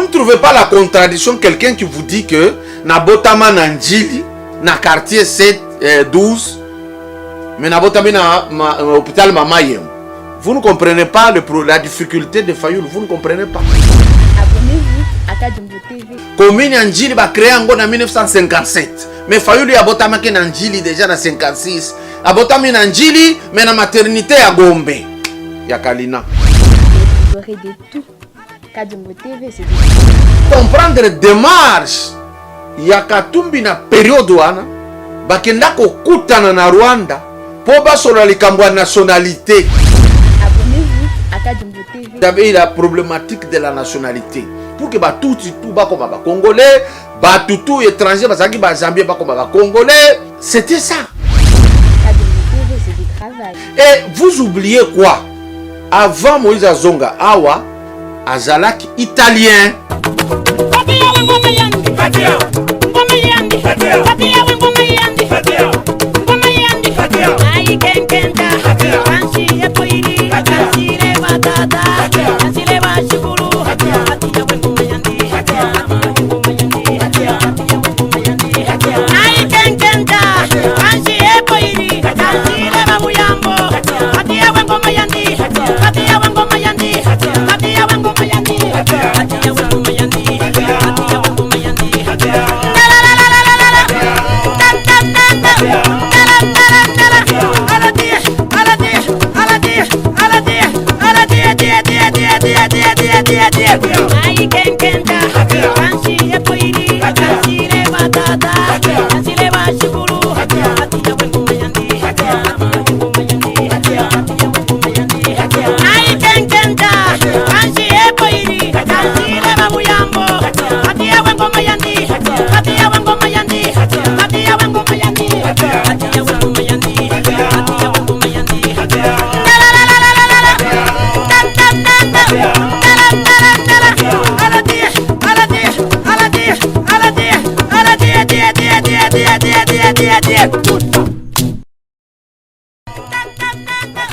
ne trouvez pas la contradiction quelqu'un qui vous dit que na botama na njili na quartier 7 12 mais na botama na hôpital Mamayem. Vous ne comprenez pas la difficulté de Fayoul, vous ne comprenez pas. Abonnez-vous à Kadjombo TV. Commune Njili ba créé en 1957. Mais Fayoul a botama ke na Njili déjà na 56. A botama na Njili mais na maternité à Gombe. Ya Kalina. Et vous aurez de tout. Kadjombo TV, c'est comprendre démarche ya Katumbi na période wana bakenda kokutana na Rwanda po basola likambo ya nationalité. Abonnez-vous à Kadjombo TV. D'abord la problématique de la nationalité pour que tout bakoma ba congolais, ba tout étranger bazaki ba zambien bakoma ba congolais, c'était ça. Kadjombo TV, c'est du travail. Et vous oubliez quoi? Avant Moïse Azonga awa azalaki italien.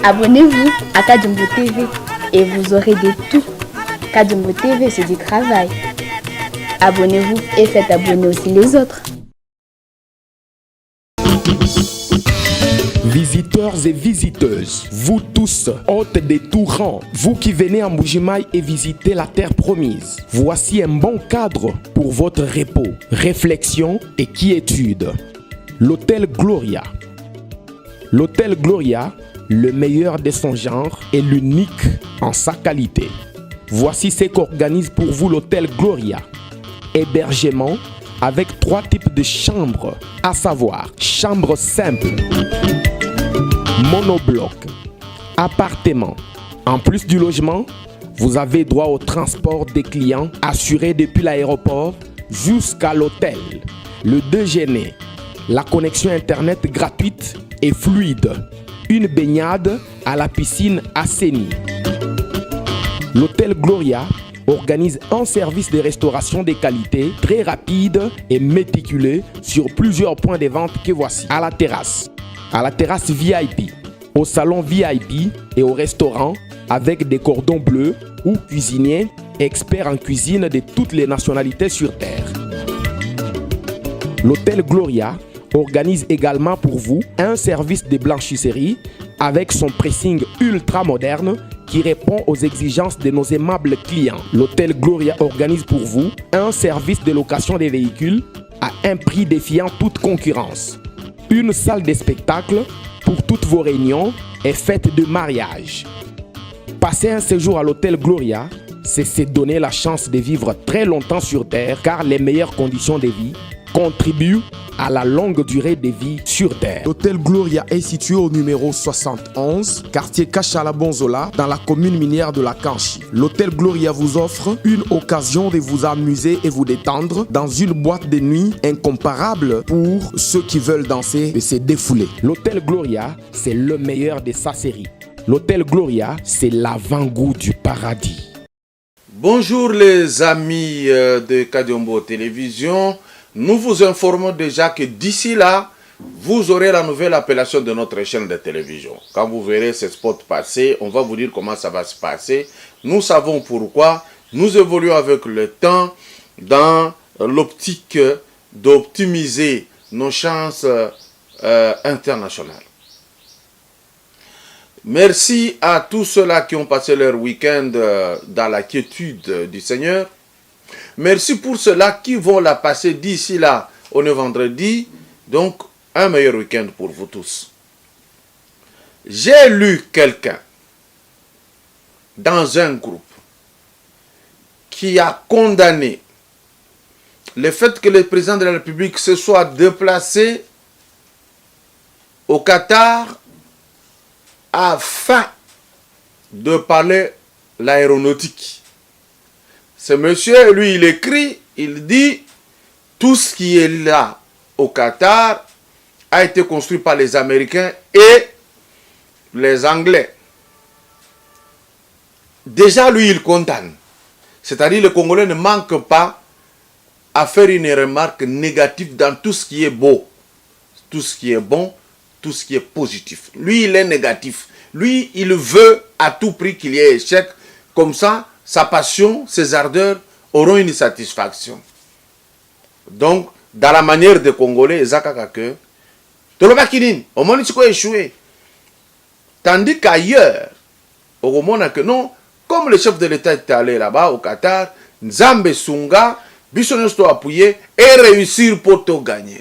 Abonnez-vous à Kadjombo TV et vous aurez de tout. Kadjombo TV, c'est du travail. Abonnez-vous et faites abonner aussi les autres. Visiteurs et visiteuses, vous tous, hôtes des tout rangs, vous qui venez à Mbujimaï et visitez la terre promise, voici un bon cadre pour votre repos, réflexion et quiétude. L'hôtel Gloria. L'hôtel Gloria, le meilleur de son genre et l'unique en sa qualité. Voici ce qu'organise pour vous l'hôtel Gloria. Hébergement avec 3 types de chambres, à savoir chambre simple, monobloc, appartement. En plus du logement, vous avez droit au transport des clients assuré depuis l'aéroport jusqu'à l'hôtel. Le déjeuner, la connexion internet gratuite et fluide. Une baignade à la piscine assainie. L'hôtel Gloria organise un service de restauration de qualité très rapide et méticuleux sur plusieurs points de vente que voici. À la terrasse VIP, au salon VIP et au restaurant avec des cordons bleus ou cuisiniers experts en cuisine de toutes les nationalités sur terre. L'hôtel Gloria organise également pour vous un service de blanchisserie avec son pressing ultra moderne qui répond aux exigences de nos aimables clients. L'hôtel Gloria organise pour vous un service de location des véhicules à un prix défiant toute concurrence. Une salle de spectacle pour toutes vos réunions et fêtes de mariage. Passer un séjour à l'hôtel Gloria, c'est se donner la chance de vivre très longtemps sur terre car les meilleures conditions de vie contribuent à la longue durée de vie sur terre. L'hôtel Gloria est situé au numéro 71, quartier Kachala-Bonzola, dans la commune minière de la Kanchi. L'hôtel Gloria vous offre une occasion de vous amuser et vous détendre dans une boîte de nuit incomparable pour ceux qui veulent danser et se défouler. L'hôtel Gloria, c'est le meilleur de sa série. L'hôtel Gloria, c'est l'avant-goût du paradis. Bonjour les amis de Kadjombo Télévision. Nous vous informons déjà que d'ici là, vous aurez la nouvelle appellation de notre chaîne de télévision. Quand vous verrez ce spot passer, on va vous dire comment ça va se passer. Nous savons pourquoi. nous évoluons avec le temps dans l'optique d'optimiser nos chances internationales. Merci à tous ceux-là qui ont passé leur week-end dans la quiétude du Seigneur. Merci pour ceux-là qui vont la passer d'ici là, on est vendredi. Donc, un meilleur week-end pour vous tous. J'ai lu quelqu'un dans un groupe qui a condamné le fait que le président de la République se soit déplacé au Qatar afin de parler l'aéronautique. Ce monsieur, lui, il écrit, il dit, tout ce qui est là au Qatar a été construit par les Américains et les Anglais. Déjà, lui, il condamne. C'est-à-dire, le Congolais ne manque pas à faire une remarque négative dans tout ce qui est beau, tout ce qui est bon, tout ce qui est positif. Lui, il est négatif. Lui, il veut à tout prix qu'il y ait échec. Comme ça, sa passion, ses ardeurs auront une satisfaction. Donc, dans la manière des Congolais, Zakakake, au moins il a échoué. Tandis qu'ailleurs, au moment que non, comme le chef de l'État est allé là-bas au Qatar, Nzambe Sunga, Bissonesto appuyer et réussir pour tout gagner.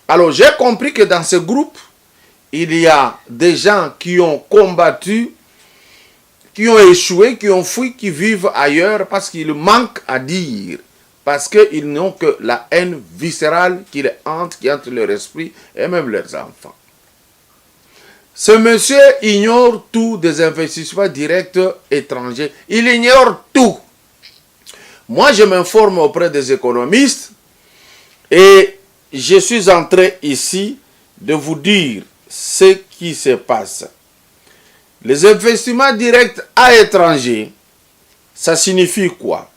Alors j'ai compris que dans ce groupe, il y a des gens qui ont combattu, qui ont échoué, qui ont fui, qui vivent ailleurs parce qu'il manque à dire. Parce qu'ils n'ont que la haine viscérale qui les hante, qui hante leur esprit et même leurs enfants. Ce monsieur ignore tout des investissements directs étrangers. Il ignore tout. Moi, je m'informe auprès des économistes et je suis en train ici de vous dire ce qui se passe. Les investissements directs à l'étranger, ça signifie quoi?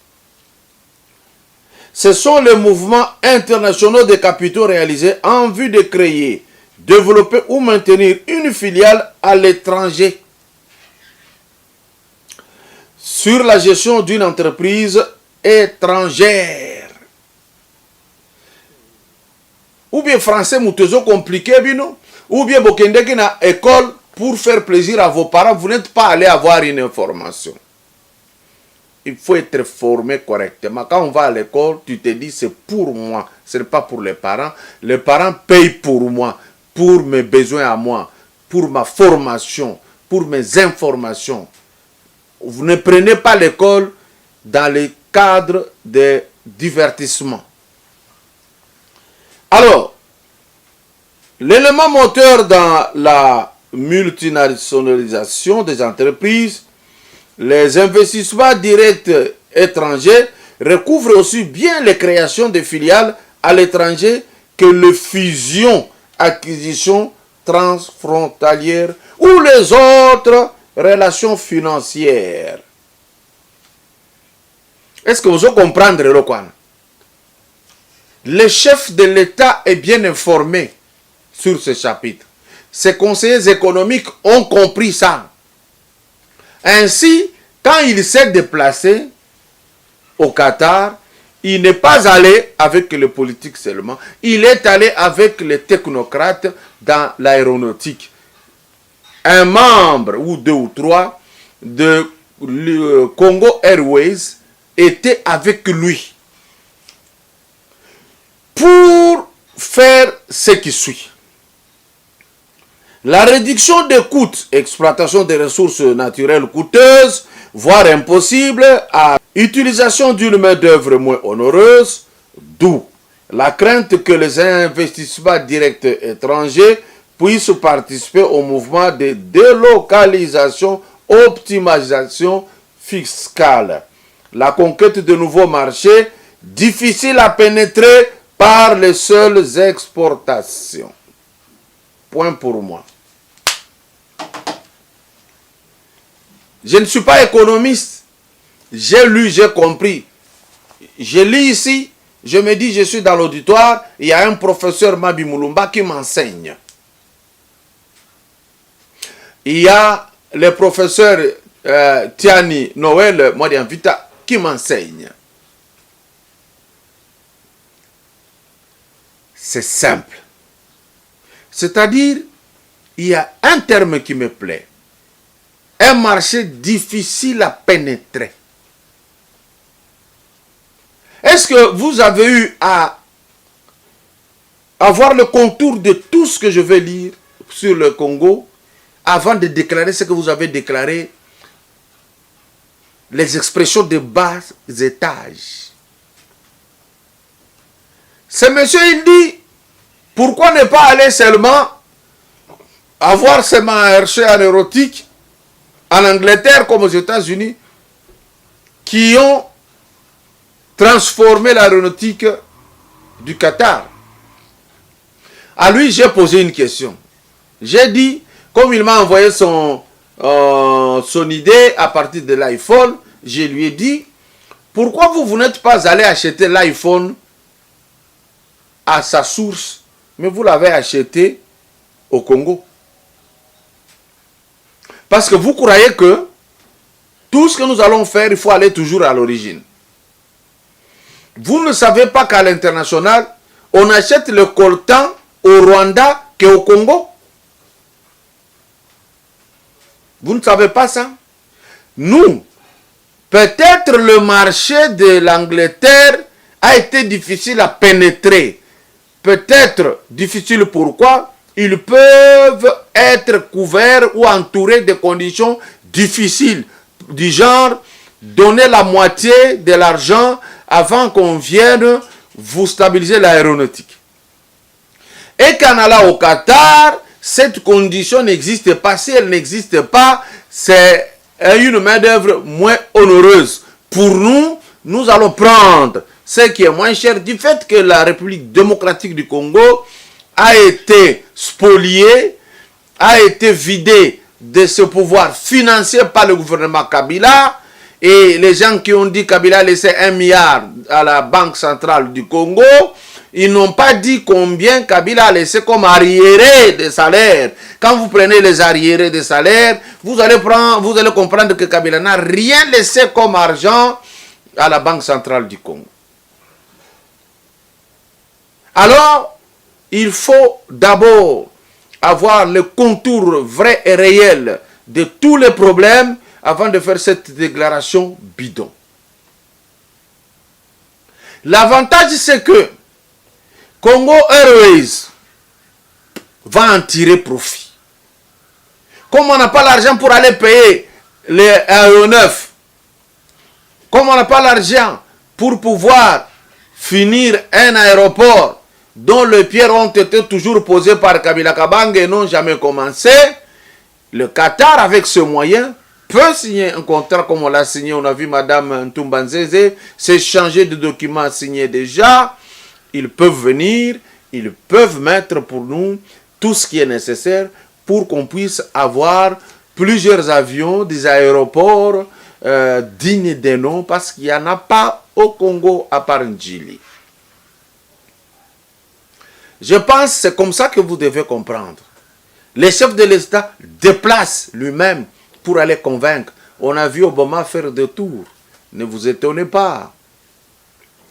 Ce sont les mouvements internationaux de capitaux réalisés en vue de créer, développer ou maintenir une filiale à l'étranger sur la gestion d'une entreprise étrangère. Ou bien français moutezo compliqué, bino, ou bien bokende qui na école pour faire plaisir à vos parents, vous n'êtes pas allé avoir une information. Il faut être formé correctement. Quand on va à l'école, tu te dis c'est pour moi, ce n'est pas pour les parents. Les parents payent pour moi, pour mes besoins à moi, pour ma formation, pour mes informations. Vous ne prenez pas l'école dans le cadre de divertissement. Alors, l'élément moteur dans la multinationalisation des entreprises, les investissements directs étrangers recouvrent aussi bien les créations de filiales à l'étranger que les fusions, acquisitions transfrontalières ou les autres relations financières. Est-ce que vous comprenez le quoi? Le chef de l'État est bien informé sur ce chapitre. Ses conseillers économiques ont compris ça. Ainsi, quand il s'est déplacé au Qatar, il n'est pas allé avec les politiques seulement. Il est allé avec les technocrates dans l'aéronautique. Un membre, ou deux ou trois, de Congo Airways était avec lui pour faire ce qui suit. La réduction des coûts, exploitation des ressources naturelles coûteuses, voire impossibles, à utilisation d'une main-d'œuvre moins onéreuse, d'où la crainte que les investissements directs étrangers puissent participer au mouvement de délocalisation, optimisation fiscale. La conquête de nouveaux marchés, difficile à pénétrer par les seules exportations. Point pour moi. Je ne suis pas économiste. J'ai lu, j'ai compris. Je lis ici, je me dis, je suis dans l'auditoire, il y a un professeur Mabi Moulumba qui m'enseigne. Il y a le professeur Tiani Noël Modianvita qui m'enseigne. C'est simple. C'est-à-dire, il y a un terme qui me plaît. Un marché difficile à pénétrer. Est-ce que vous avez eu à avoir le contour de tout ce que je vais lire sur le Congo avant de déclarer ce que vous avez déclaré, les expressions de bas étages? Ce monsieur, il dit, pourquoi ne pas aller seulement avoir ces marchés aéronautiques en Angleterre comme aux États-Unis qui ont transformé l'aéronautique du Qatar? À lui, j'ai posé une question. J'ai dit, comme il m'a envoyé son idée à partir de l'iPhone, je lui ai dit, pourquoi vous n'êtes pas allé acheter l'iPhone à sa source, mais vous l'avez acheté au Congo? Parce que vous croyez que tout ce que nous allons faire, il faut aller toujours à l'origine. Vous ne savez pas qu'à l'international, on achète le coltan au Rwanda qu'au Congo? Vous ne savez pas ça? Nous, peut-être le marché de l'Angleterre a été difficile à pénétrer. Peut-être difficile pourquoi? Ils peuvent être couverts ou entourés de conditions difficiles. Du genre, donner la moitié de l'argent avant qu'on vienne vous stabiliser l'aéronautique. Et qu'en allant au Qatar, cette condition n'existe pas. Si elle n'existe pas, c'est une main-d'œuvre moins onéreuse. Pour nous, nous allons prendre ce qui est moins cher du fait que la République démocratique du Congo a été spoliée, a été vidée de ce pouvoir financier par le gouvernement Kabila. Et les gens qui ont dit Kabila a laissé 1 milliard à la Banque centrale du Congo, ils n'ont pas dit combien Kabila a laissé comme arriéré de salaire. Quand vous prenez les arriérés de salaire, vous allez comprendre que Kabila n'a rien laissé comme argent à la Banque centrale du Congo. Alors, il faut d'abord avoir le contour vrai et réel de tous les problèmes avant de faire cette déclaration bidon. L'avantage, c'est que Congo Airways va en tirer profit. Comme on n'a pas l'argent pour aller payer les aéronefs, comme on n'a pas l'argent pour pouvoir finir un aéroport dont les pierres ont été toujours posées par Kabila Kabang et n'ont jamais commencé, le Qatar, avec ce moyen, peut signer un contrat comme on l'a signé. On a vu Madame Ntumbanzeze s'échanger de documents signés déjà. Ils peuvent venir, ils peuvent mettre pour nous tout ce qui est nécessaire pour qu'on puisse avoir plusieurs avions, des aéroports dignes des noms, parce qu'il n'y en a pas au Congo à part Ndjili. Je pense que c'est comme ça que vous devez comprendre. Le chef de l'État déplace lui-même pour aller convaincre. On a vu Obama faire des tours. Ne vous étonnez pas.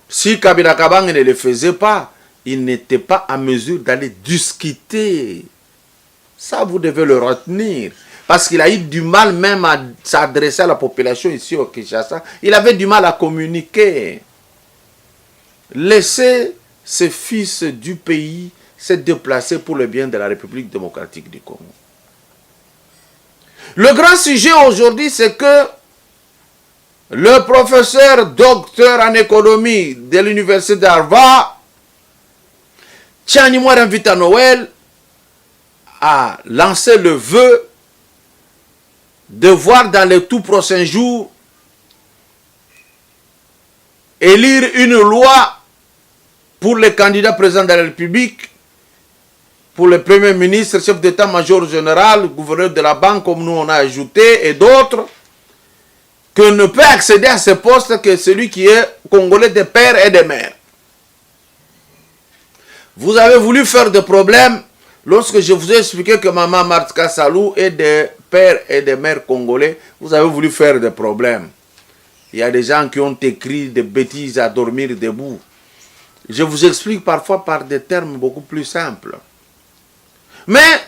Si Kabila Kabang ne le faisait pas, il n'était pas à mesure d'aller discuter. Ça, vous devez le retenir. Parce qu'il a eu du mal même à s'adresser à la population ici au Kinshasa. Il avait du mal à communiquer. Laissez ces fils du pays se déplacer pour le bien de la République démocratique du Congo. Le grand sujet aujourd'hui, c'est que le professeur docteur en économie de l'université d'Harvard, Tiani Modianvita Noël, a lancé le vœu de voir dans les tout prochains jours élire une loi pour les candidats présidents de la République, pour le Premier ministre, chef d'état-major général, gouverneur de la banque, comme nous on a ajouté, et d'autres, que ne peut accéder à ce poste que celui qui est congolais de père et de mère. Vous avez voulu faire des problèmes lorsque je vous ai expliqué que Maman Martika Salou est de pères et des mères congolais, vous avez voulu faire des problèmes. Il y a des gens qui ont écrit des bêtises à dormir debout. Je vous explique parfois par des termes beaucoup plus simples. Mais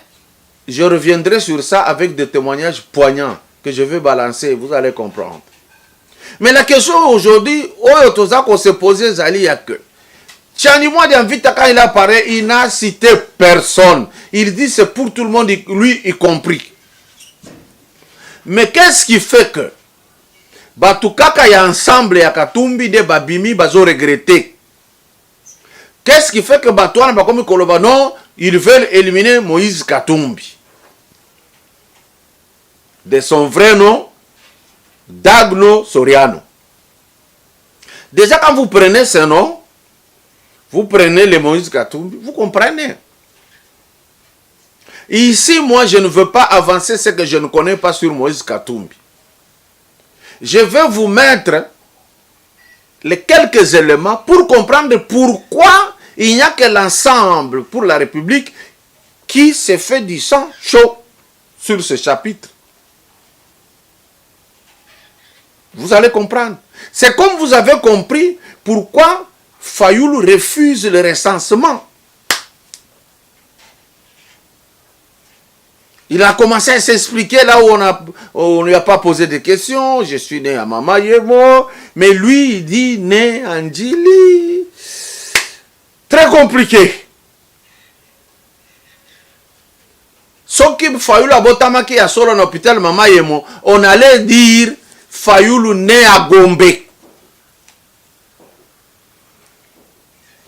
je reviendrai sur ça avec des témoignages poignants que je vais balancer, vous allez comprendre. Mais la question aujourd'hui, qu'on s'est posé, il y a que Tchanimwa Dianvita, quand il apparaît, il n'a cité personne. Il dit c'est pour tout le monde, lui y compris. Mais qu'est-ce qui fait que Batukaka y ensemble ya Katumbi de Babimi bazo regretter? Qu'est-ce qui fait que Batouana Bakomi Koloba non, ils veulent éliminer Moïse Katumbi de son vrai nom, Dagno Soriano. Déjà quand vous prenez ce nom, vous prenez le Moïse Katumbi, vous comprenez. Ici, moi, je ne veux pas avancer ce que je ne connais pas sur Moïse Katumbi. Je vais vous mettre les quelques éléments pour comprendre pourquoi il n'y a que l'ensemble pour la République qui s'est fait du sang chaud sur ce chapitre. Vous allez comprendre. C'est comme vous avez compris pourquoi Fayoulou refuse le recensement. Il a commencé à s'expliquer là où on ne lui a pas posé de questions. Je suis né à Mama Yemo. Mais lui, il dit né à Ndjili. Très compliqué. Sauf que Fayoulou a botamaki à solo dans l'hôpital Mama Yemo. On allait dire Fayoulou né à Gombe.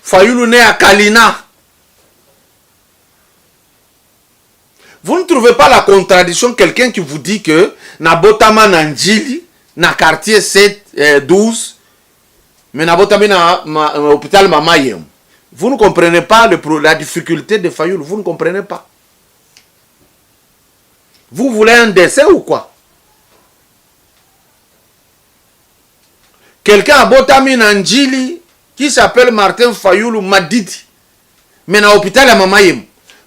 Fayoulou né à Kalina. Vous ne trouvez pas la contradiction, quelqu'un qui vous dit que Nabotama Nandjili, na quartier 7, 12, mais Nabotama na hôpital Mamayem. Vous ne comprenez pas la difficulté de Fayoulou, vous ne comprenez pas. Vous voulez un dessin ou quoi? Quelqu'un à Botami Nandjili qui s'appelle Martin Fayoulou Madidi, mais na hôpital Mamayem.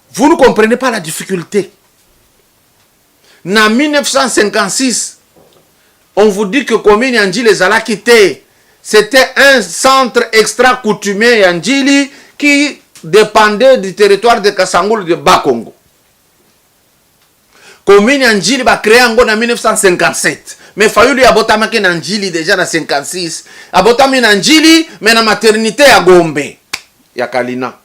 Vous ne comprenez pas la difficulté. En 1956, on vous dit que commune Yandjili Zala quitté. C'était un centre extra-coutumier Yandjili qui dépendait du territoire de Kassangoul de Bakongo. Commune Yandjili va créer en 1957. Mais Fayoulou a botamaki Yandjili déjà en 1956. A botamaki Yandjili, mais la maternité à Gombe. Ya Kalina.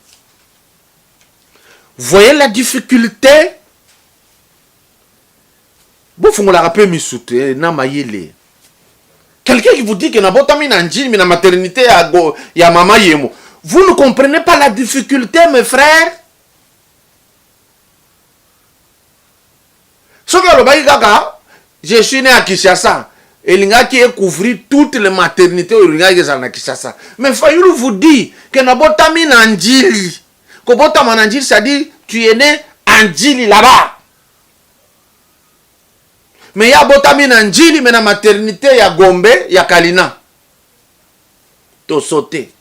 Vous voyez la difficulté? Quelqu'un qui vous dit que Nabotami Nandjili, mais la maternité ya Mama Yemo. Vous ne comprenez pas la difficulté, mes frères? Je suis né à Kinshasa. Et il a couvert toutes les maternités à Kinshasa. Mais Fayoulou vous dit que Nabotami Nandjili. Kobota Manandjili, ça dit tu es né en Djili là-bas. Mais il y a Botami Nandjili, mais la maternité, il y a Gombe, il y a Kalina. To sauté.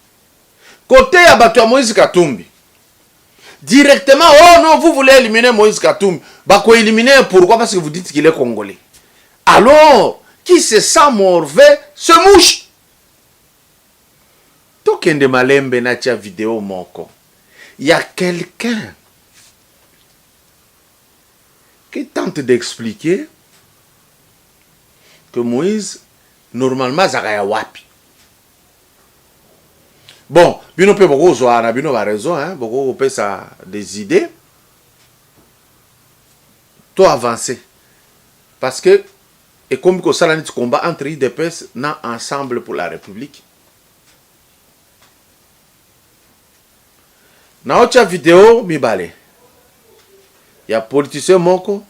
Côté, il y a Batua Moïse Katumbi. Directement, oh non, vous voulez éliminer Moïse Katumbi. Bako éliminer, pourquoi? Parce que vous dites qu'il est congolais. Alors, qui se sent mauvais, se mouche. Tokende Malembe na tia vidéo moko. Il y a quelqu'un qui tente d'expliquer que Moïse, normalement, Zagaya Wapi. Bon, bino pe boko zoana, bino va raison, hein, boko pe ça des idées. Toi avancer. Parce que, et comme que ça l'année de combat entre IDPS, na ensemble pour la République. Dans autre vidéo, il y a politicien Moko,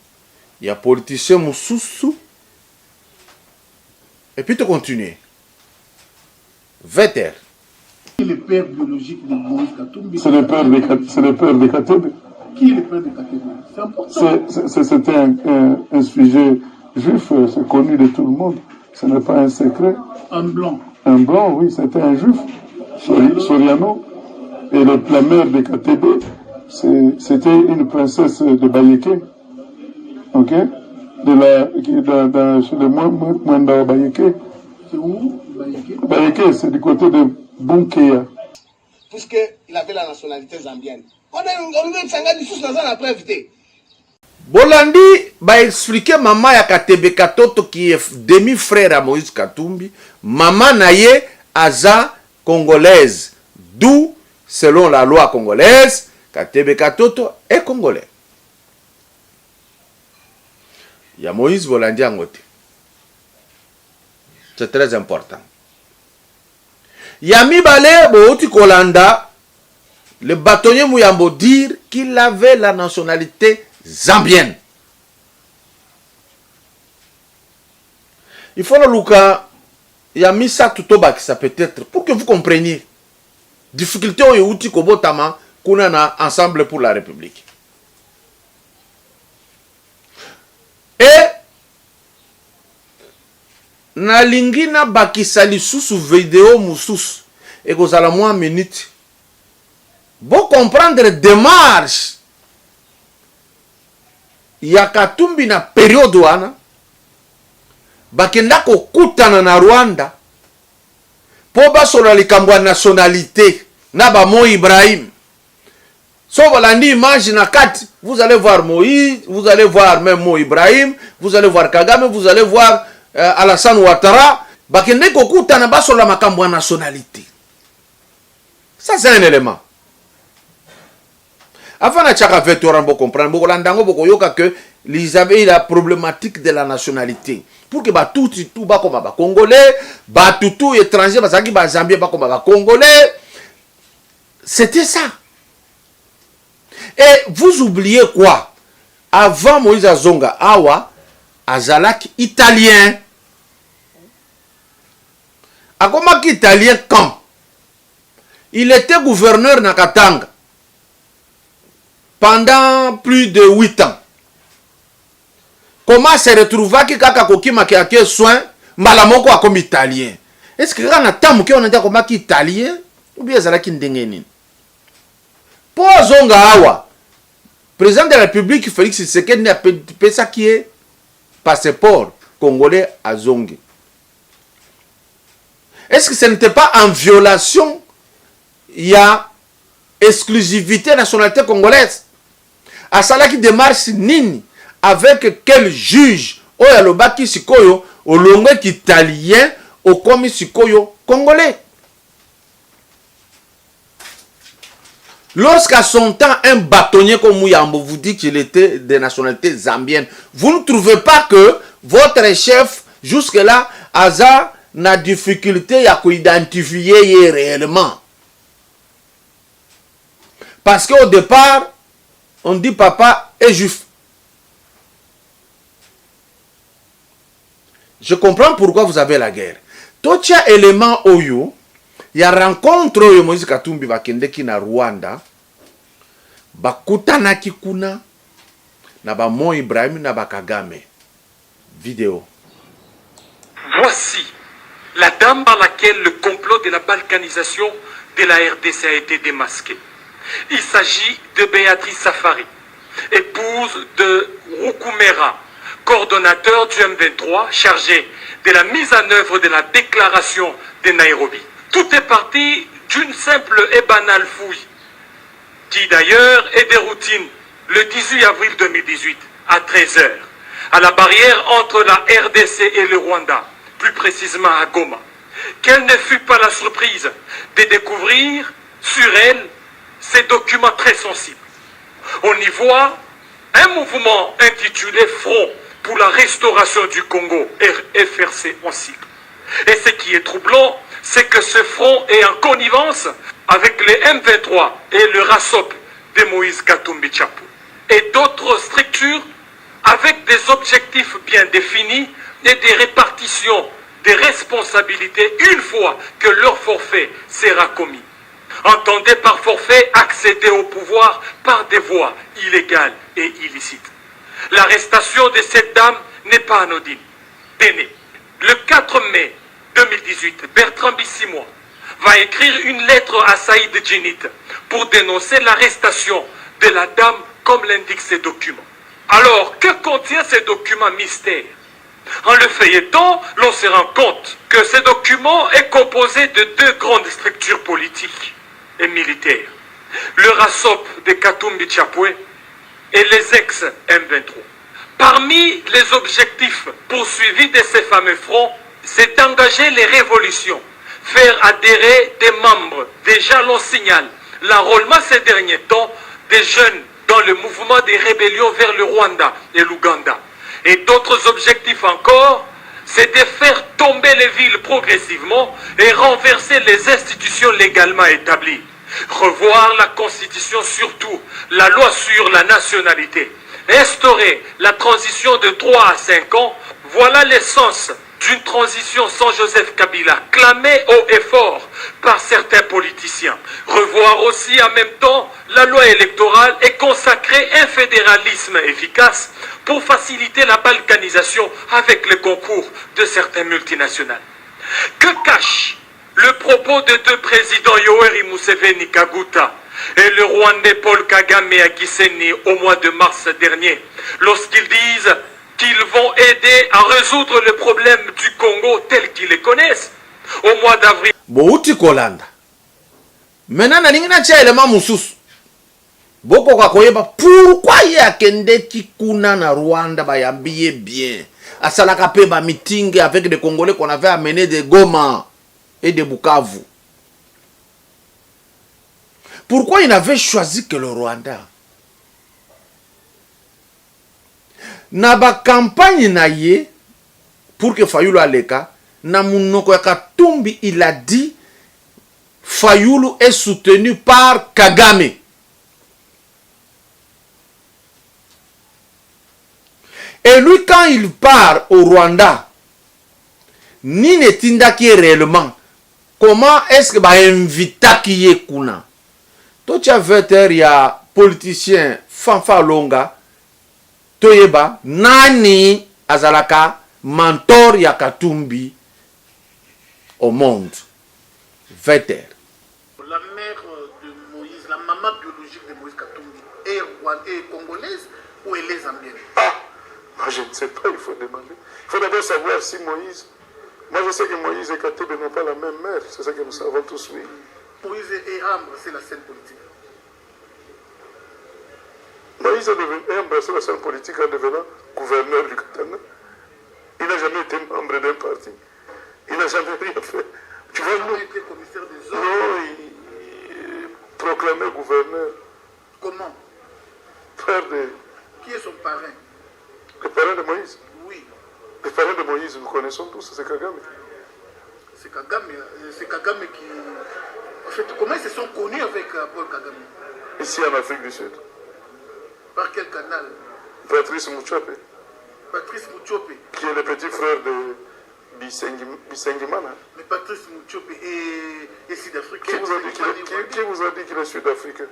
il y a politicien Moussoussou. Et puis tu continues. Vetter. Qui est le père biologique de Moïse Katumbi? C'est le père de Katumbi. Qui est le père de Katumbi? C'est important. C'était un sujet juif, c'est connu de tout le monde. Ce n'est pas un secret. Un blanc. Un blanc, oui, c'était un juif. Soriano. Et la mère de KTB, c'était une princesse de Bayeke. Ok? chez les Mwenda Bayeke. C'est où Bayeke? Bayeke, c'est du côté de Bunkeya. Puisqu'il avait la nationalité zambienne. On a Sangani sous la preuve. Bolandi ba expliquer maman ya Katebe Katoto qui est demi-frère à Moïse Katumbi, maman naye aza congolaise, d'où selon la loi congolaise Katebe Katoto est congolais. Ya Moïse Bolandi angote. C'est très important. Yami Bale Bouti Kolanda, le bâtonnier Mouyambo dire qu'il avait la nationalité zambienne. Il faut le Luka, il y a mis ça tout au bas, ça peut-être, pour que vous compreniez. Difficulté au Youti Kobotama, qu'on a ensemble pour la République. Et, na lingina bakisali sous vidéo moussous, et que vous allez moins minute. Bon comprendre démarche. Ya Katumbi na période wana bakenda kokutana na Rwanda po basola likambo nationalité na ba Mo Ibrahim. So balandi image na kati, vous allez voir Moïse, vous allez voir même Mo Ibrahim, vous allez voir Kagame, vous allez voir Alassane Ouattara, bakenda kokutana basola makambo nationalité. Ça c'est un élément. Avant de chaque affaire, tu auras comprendre, que ils avaient la problématique de la nationalité. Pour que tout comme Congolais, tout étranger, Zambie, Congolais. C'était ça. Et vous oubliez quoi? Avant Moïse Azonga, Awa, Azalak italien. Akomaki italien quand? Il était gouverneur na Katanga. Pendant plus de 8 ans. Comment se retrouva ki kaka kokima ki ake soin malamoko a comme italien? Est-ce que quand on a tamu ki on a dit comme italien ou bien ça qui ndengeni? Pour Zonga Awa, président de la République Félix Tshisekedi n'a pas ça qui est passeport congolais à Zongue. Est-ce que ce n'était pas en violation? Il y a exclusivité nationalité congolaise. À cela qui démarche nini avec quel juge au yalobaki sikoyo au longwe italien au komi sikoyo congolais. Lorsqu'à son temps un bâtonnier comme Mouyambo vous dit qu'il était de nationalité zambienne, vous ne trouvez pas que votre chef jusque là aza na difficulté à identifier réellement? Parce qu'au départ, on dit papa est juif. Je comprends pourquoi vous avez la guerre. Tout ce élément oyo, il y a rencontre oyo Moïse Katumbi bakendeki na Rwanda, bakutana kikuna na ba Mo Ibrahim na ba Kagame. Vidéo. Voici la dame par laquelle le complot de la balkanisation de la RDC a été démasqué. Il s'agit de Béatrice Safari, épouse de Rukumera, coordonnateur du M23 chargé de la mise en œuvre de la déclaration de Nairobi. Tout est parti d'une simple et banale fouille, qui d'ailleurs est de routine le 18 avril 2018 à 13h, à la barrière entre la RDC et le Rwanda, plus précisément à Goma. Quelle ne fut pas la surprise de découvrir sur elle ces documents très sensibles. On y voit un mouvement intitulé Front pour la restauration du Congo, FRC en cycle. Et ce qui est troublant, c'est que ce front est en connivence avec les M23 et le RASOP de Moïse Katumbi Tchapou et d'autres structures avec des objectifs bien définis et des répartitions des responsabilités une fois que leur forfait sera commis. Entendez par forfait accéder au pouvoir par des voies illégales et illicites. L'arrestation de cette dame n'est pas anodine. Tenez, le 4 mai 2018, Bertrand Bissimois va écrire une lettre à Saïd Djinit pour dénoncer l'arrestation de la dame comme l'indiquent ses documents. Alors, que contient ces documents mystères? En le feuilletant, l'on se rend compte que ce document est composé de deux grandes structures politiques et militaires. Le RASOP de Katumbi Chapwe et les ex-M23. Parmi les objectifs poursuivis de ces fameux fronts, c'est d'engager les révolutions, faire adhérer des membres. Déjà, l'on signale l'enrôlement ces derniers temps des jeunes dans le mouvement des rébellions vers le Rwanda et l'Ouganda. Et d'autres objectifs encore, c'est de faire tomber les villes progressivement et renverser les institutions légalement établies. Revoir la Constitution, surtout la loi sur la nationalité. Instaurer la transition de 3 à 5 ans, voilà l'essence d'une transition sans Joseph Kabila, clamée haut et fort par certains politiciens. Revoir aussi en même temps la loi électorale et consacrer un fédéralisme efficace pour faciliter la balkanisation avec le concours de certaines multinationales. Que cache le propos de deux présidents, Yoweri Museveni Kaguta et le Rwandais Paul Kagame à Gisenyi au mois de mars dernier, lorsqu'ils disent qu'ils vont aider à résoudre le problème du Congo tel qu'ils les connaissent au mois d'avril. Bouti Kolanda. Maintenant, na ningina tia élément mususu. Boko kwa koyeba pourquoi ya kende kikuna na Rwanda ba yambie bien. Asalaka pe ba meeting avec des Congolais qu'on avait amené de Goma et de Bukavu. Pourquoi il n'avait choisi que le Rwanda? Na ba campagne na ye pour que Fayulu aleka na munoko ya Katumbi, il a dit Fayulu est soutenu par Kagame. Et lui, quand il part au Rwanda, ni ne tinda qui est réellement, comment est-ce que ba invita qui est kuna? Toi tu as vu il y a politicien Fanfa Longa Toyeba nani azalaka mentor ya Katumbi au monde. Veter. La mère de Moïse, la maman biologique de Moïse Katumbi est congolaise ou elle est zambienne? Moi, je ne sais pas, il faut demander. Il faut d'abord savoir si Moïse... Moi, je sais que Moïse et Katumbi n'ont pas la même mère. C'est ça que nous savons tous, oui. Moïse et Ambre, c'est la scène politique. Moïse a embrassé la scène politique en devenant gouverneur du Katanga. Il n'a jamais été membre d'un parti. Il n'a jamais rien fait. Tu vois, Il a été commissaire des hommes. non, il proclamait gouverneur. Comment? Frère de... Qui est son parrain? Le parrain de Moïse. Oui, Le parrain de Moïse, nous connaissons tous, c'est Kagame. c'est Kagame qui... En fait, comment ils se sont connus avec Paul Kagame? Ici en Afrique du Sud. Par quel canal? Patrice Mouchope, Patrice Mouchope. qui est le petit frère de Bisengimana. Mais Patrice Mouchope est sud-africain. Qui vous a dit qu'il est sud-africain?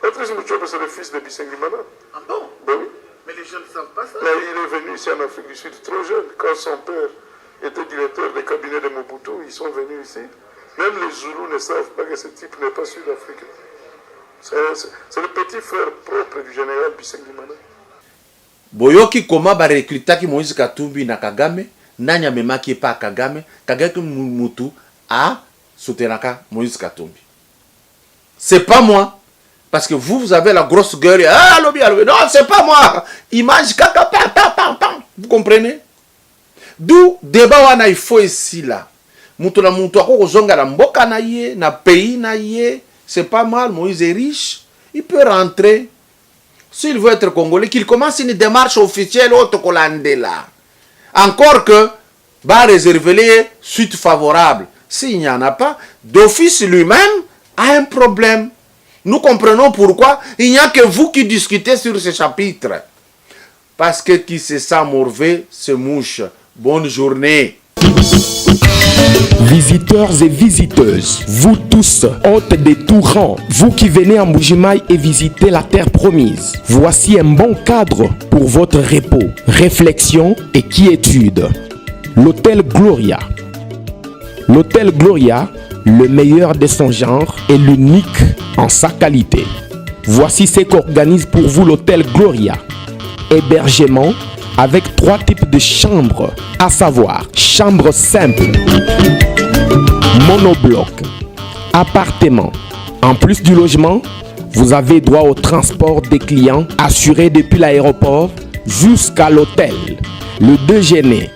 Patrice Mouchope, c'est le fils de Bisengimana. Ah bon? Ben oui. Mais les jeunes ne savent pas ça. Mais il est venu ici en Afrique du Sud trop jeune. Quand son père était directeur des cabinets de Mobutu, ils sont venus ici. Même les Zoulous ne savent pas que ce type n'est pas sud-africain. C'est le petit frère propre du général Bisengimana. Boyoki koma ba recrutaki Moïse Katumbi na Kagame, nanya memaki pa Kagame, Kagame mutu a soutenaka Moïse Katumbi. C'est pas moi. Parce que vous avez la grosse gueule. Ah, lobby. Non, c'est pas moi. Image kaka, pam. Vous comprenez? D'où débat wana il faut ici là. Mutu na mutu ako kozonga na mboka na ye, na pays na ye. C'est pas mal. Moïse est riche. Il peut rentrer. S'il veut être congolais, qu'il commence une démarche officielle au Tokolande là. Encore que, va réserver les suites favorables. S'il n'y en a pas, d'office lui-même a un problème. Nous comprenons pourquoi il n'y a que vous qui discutez sur ce chapitre. Parce que qui se sent mauvais se mouche. Bonne journée. Visiteurs et visiteuses, vous tous, hôtes de tout rang, vous qui venez en Mbujimaï et visiter la terre promise, voici un bon cadre pour votre repos, réflexion et quiétude. L'hôtel Gloria. L'hôtel Gloria, le meilleur de son genre et l'unique en sa qualité. Voici ce qu'organise pour vous l'hôtel Gloria. hébergement avec 3 types de chambres, à savoir chambre simple, monobloc, appartement. En plus du logement, vous avez droit au transport des clients assuré depuis l'aéroport jusqu'à l'hôtel, le déjeuner,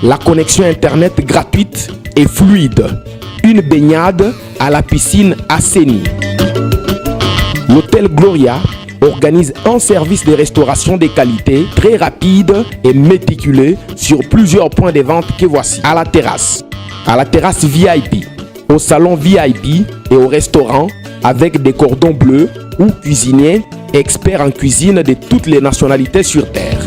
la connexion internet gratuite et fluide, une baignade à la piscine assainie. L'hôtel Gloria organise un service de restauration de qualité très rapide et méticuleux sur plusieurs points de vente que voici. À la terrasse VIP, au salon VIP et au restaurant avec des cordons bleus ou cuisiniers experts en cuisine de toutes les nationalités sur terre.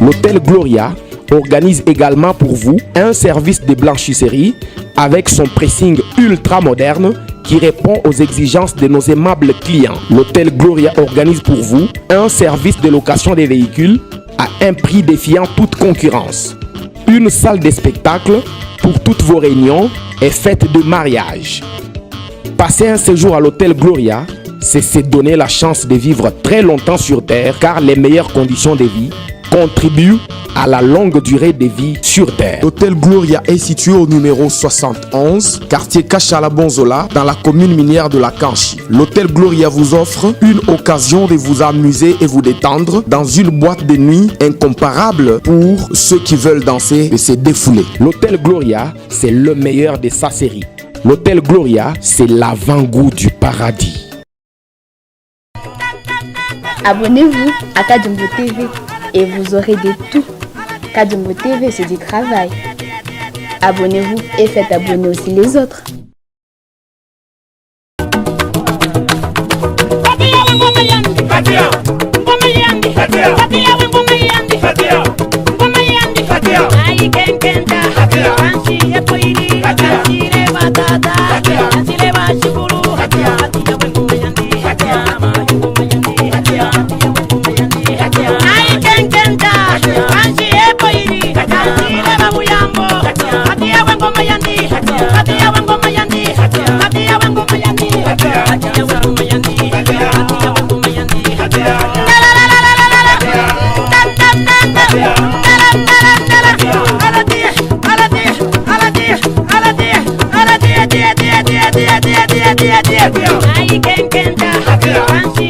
L'hôtel Gloria organise également pour vous un service de blanchisserie avec son pressing ultra moderne qui répond aux exigences de nos aimables clients. L'hôtel Gloria organise pour vous un service de location des véhicules à un prix défiant toute concurrence. Une salle de spectacle pour toutes vos réunions et fêtes de mariage. Passer un séjour à l'hôtel Gloria, c'est se donner la chance de vivre très longtemps sur Terre car les meilleures conditions de vie contribuent à la longue durée de vie sur Terre. L'hôtel Gloria est situé au numéro 71, quartier Kachala-Bonzola, dans la commune minière de la Kanchi. L'hôtel Gloria vous offre une occasion de vous amuser et vous détendre dans une boîte de nuit incomparable pour ceux qui veulent danser et se défouler. L'hôtel Gloria, c'est le meilleur de sa série. L'hôtel Gloria, c'est l'avant-goût du paradis. Abonnez-vous à Kadjumbo TV et vous aurez de tout. Kadjumbo TV, c'est du travail. Abonnez-vous et faites abonner aussi les autres. Ay,